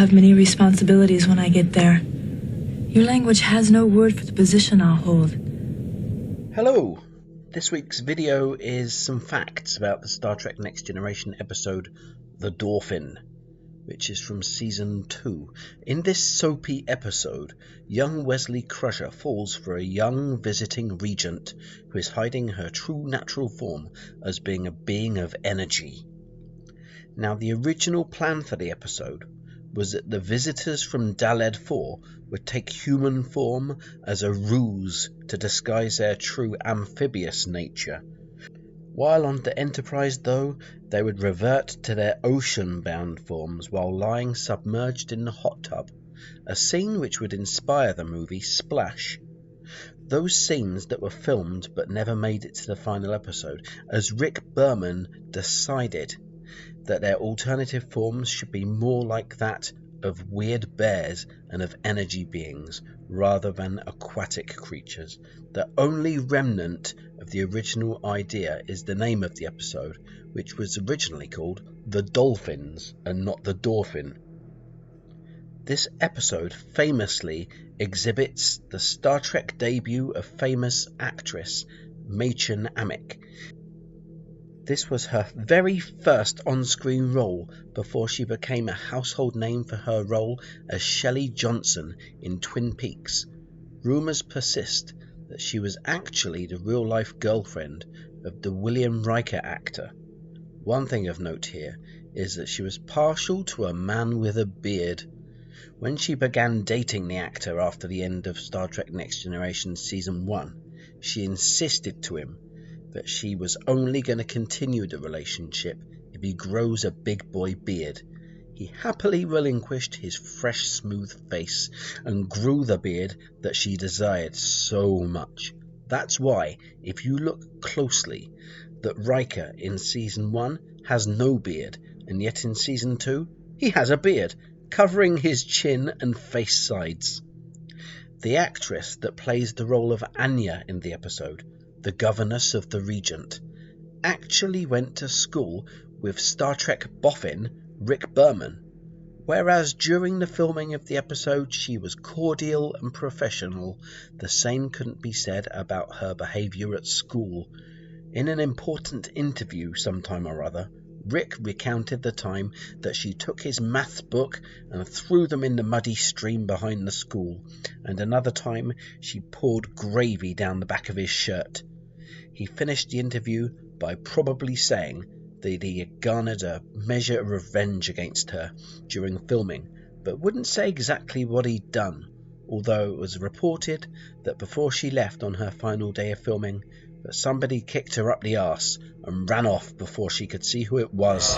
have many responsibilities when I get there. Your language has no word for the position I'll hold. Hello! This week's video is some facts about the Star Trek Next Generation episode The Dauphin, which is from Season 2. In this soapy episode, young Wesley Crusher falls for a young visiting regent who is hiding her true natural form as being a being of energy. Now, the original plan for the episode was that the visitors from Daled 4 would take human form as a ruse to disguise their true amphibious nature. While on the Enterprise, though, they would revert to their ocean-bound forms while lying submerged in the hot tub, a scene which would inspire the movie Splash. Those scenes that were filmed but never made it to the final episode, as Rick Berman decided that their alternative forms should be more like that of weird bears and of energy beings rather than aquatic creatures. The only remnant of the original idea is the name of the episode, which was originally called The Dolphins and not The Dauphin. This episode famously exhibits the Star Trek debut of famous actress Mädchen Amick. This was her very first on-screen role before she became a household name for her role as Shelley Johnson in Twin Peaks. Rumours persist that she was actually the real-life girlfriend of the William Riker actor. One thing of note here is that she was partial to a man with a beard. When she began dating the actor after the end of Star Trek Next Generation Season 1, she insisted to him that she was only going to continue the relationship if he grows a big boy beard. He happily relinquished his fresh, smooth face and grew the beard that she desired so much. That's why, if you look closely, that Riker in Season 1 has no beard, and yet in Season 2 he has a beard, covering his chin and face sides. The actress that plays the role of Anya in the episode, the governess of the Regent, actually went to school with Star Trek boffin Rick Berman, whereas during the filming of the episode she was cordial and professional. The same couldn't be said about her behaviour at school. In an important interview sometime or other, Rick recounted the time that she took his maths book and threw them in the muddy stream behind the school, and another time she poured gravy down the back of his shirt. He finished the interview by probably saying that he had garnered a measure of revenge against her during filming, but wouldn't say exactly what he'd done, although it was reported that before she left on her final day of filming, that somebody kicked her up the arse and ran off before she could see who it was.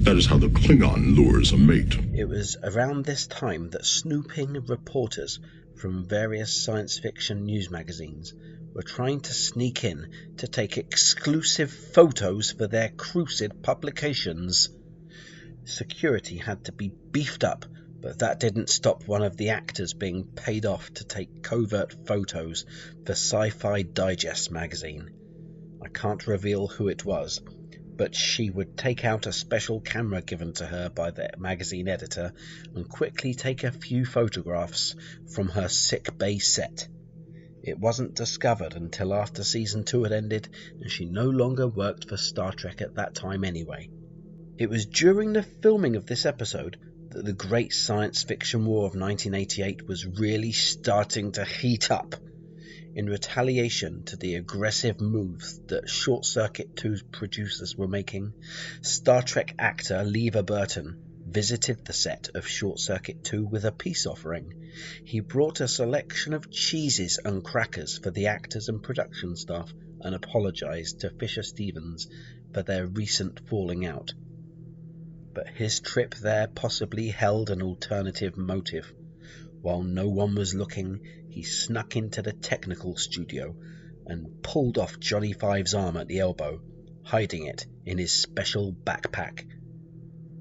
That is how the Klingon lures a mate. It was around this time that snooping reporters from various science fiction news magazines were trying to sneak in to take exclusive photos for their crucial publications. Security had to be beefed up, but that didn't stop one of the actors being paid off to take covert photos for Sci-Fi Digest magazine. I can't reveal who it was, but she would take out a special camera given to her by the magazine editor and quickly take a few photographs from her sick bay set. It wasn't discovered until after Season 2 had ended, and she no longer worked for Star Trek at that time anyway. It was during the filming of this episode that the great science fiction war of 1988 was really starting to heat up. In retaliation to the aggressive moves that Short Circuit 2's producers were making, Star Trek actor Lever Burton visited the set of Short Circuit 2 with a peace offering. He brought a selection of cheeses and crackers for the actors and production staff and apologised to Fisher Stevens for their recent falling out. But his trip there possibly held an alternative motive. While no one was looking, he snuck into the technical studio and pulled off Johnny Five's arm at the elbow, hiding it in his special backpack.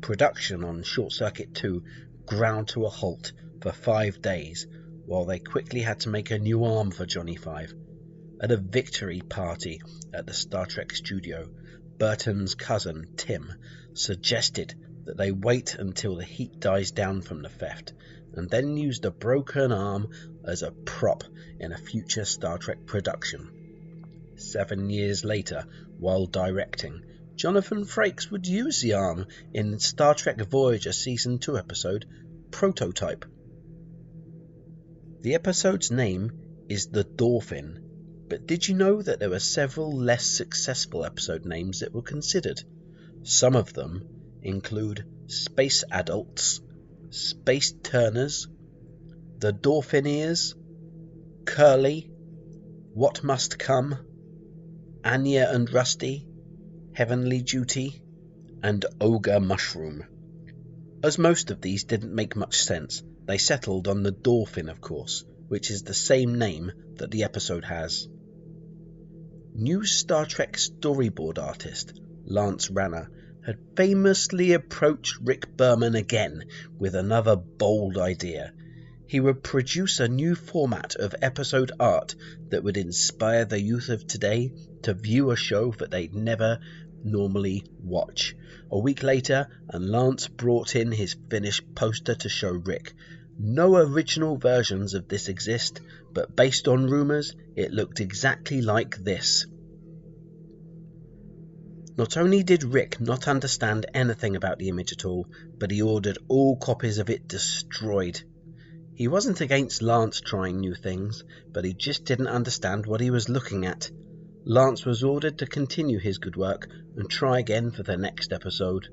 Production on Short Circuit 2 ground to a halt for 5 days, while they quickly had to make a new arm for Johnny Five. At a victory party at the Star Trek studio, Burton's cousin, Tim, suggested that they wait until the heat dies down from the theft, and then use the broken arm as a prop in a future Star Trek production. 7 years later, while directing, Jonathan Frakes would use the arm in Star Trek Voyager Season 2 episode Prototype. The episode's name is The Dauphin, but did you know that there were several less successful episode names that were considered? Some of them include Space Adults, Space Turners, The Dauphineers, Curly, What Must Come, Anya and Rusty, Heavenly Duty, and Ogre Mushroom. As most of these didn't make much sense, they settled on the Dauphin, of course, which is the same name that the episode has. New Star Trek storyboard artist Lance Ranner had famously approached Rick Berman again with another bold idea. He would produce a new format of episode art that would inspire the youth of today to view a show that they'd never normally watch. A week later, and Lance brought in his finished poster to show Rick. No original versions of this exist, but based on rumours, it looked exactly like this. Not only did Rick not understand anything about the image at all, but he ordered all copies of it destroyed. He wasn't against Lance trying new things, but he just didn't understand what he was looking at. Lance was ordered to continue his good work and try again for the next episode.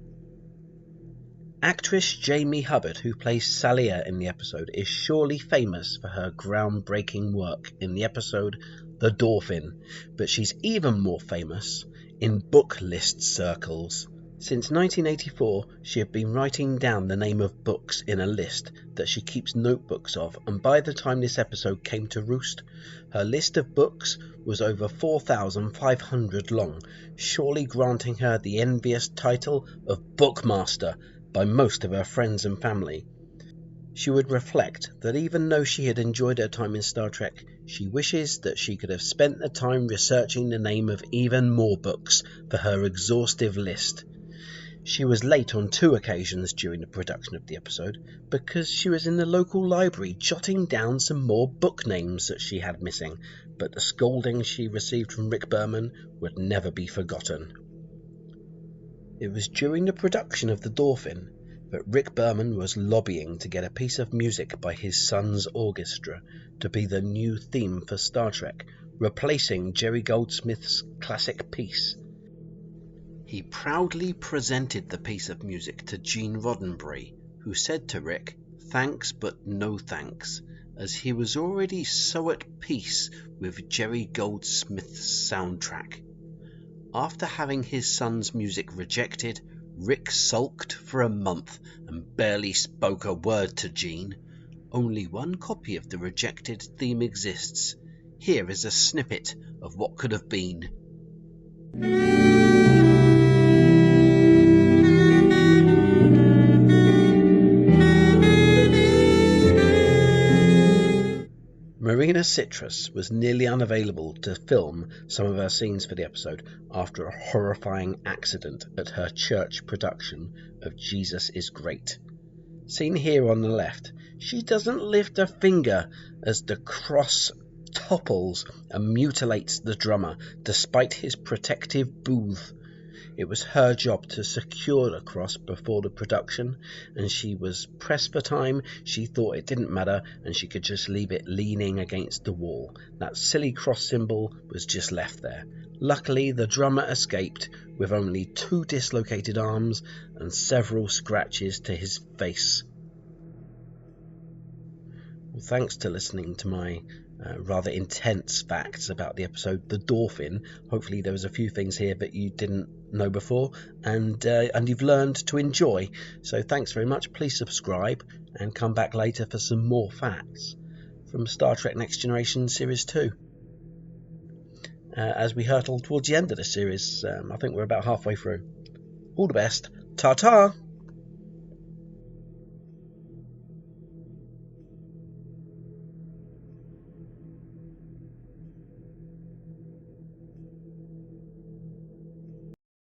Actress Jamie Hubbard, who plays Salia in the episode, is surely famous for her groundbreaking work in the episode The Dauphin, but she's even more famous in book list circles. Since 1984, she had been writing down the name of books in a list that she keeps notebooks of, and by the time this episode came to roost, her list of books was over 4,500 long, surely granting her the envious title of Bookmaster by most of her friends and family. She would reflect that even though she had enjoyed her time in Star Trek, she wishes that she could have spent the time researching the name of even more books for her exhaustive list. She was late on 2 occasions during the production of the episode because she was in the local library jotting down some more book names that she had missing, but the scolding she received from Rick Berman would never be forgotten. It was during the production of The Dauphin that Rick Berman was lobbying to get a piece of music by his son's orchestra to be the new theme for Star Trek, replacing Jerry Goldsmith's classic piece. He proudly presented the piece of music to Gene Roddenberry, who said to Rick, "Thanks but no thanks," as he was already so at peace with Jerry Goldsmith's soundtrack. After having his son's music rejected, Rick sulked for a month and barely spoke a word to Gene. Only one copy of the rejected theme exists. Here is a snippet of what could have been. Marina Citrus was nearly unavailable to film some of her scenes for the episode after a horrifying accident at her church production of Jesus is Great. Seen here on the left, she doesn't lift a finger as the cross topples and mutilates the drummer despite his protective booth. It was her job to secure the cross before the production, and she was pressed for time. She thought it didn't matter and she could just leave it leaning against the wall. That silly cross symbol was just left there. Luckily, the drummer escaped with only 2 dislocated arms and several scratches to his face. Well, thanks to listening to my rather intense facts about the episode The Dauphin. Hopefully there was a few things here that you didn't know before, and you've learned to enjoy. So thanks very much. Please subscribe and come back later for some more facts from Star Trek Next Generation Series 2. As we hurtle towards the end of the series, I think we're about halfway through. All the best. Ta-ta!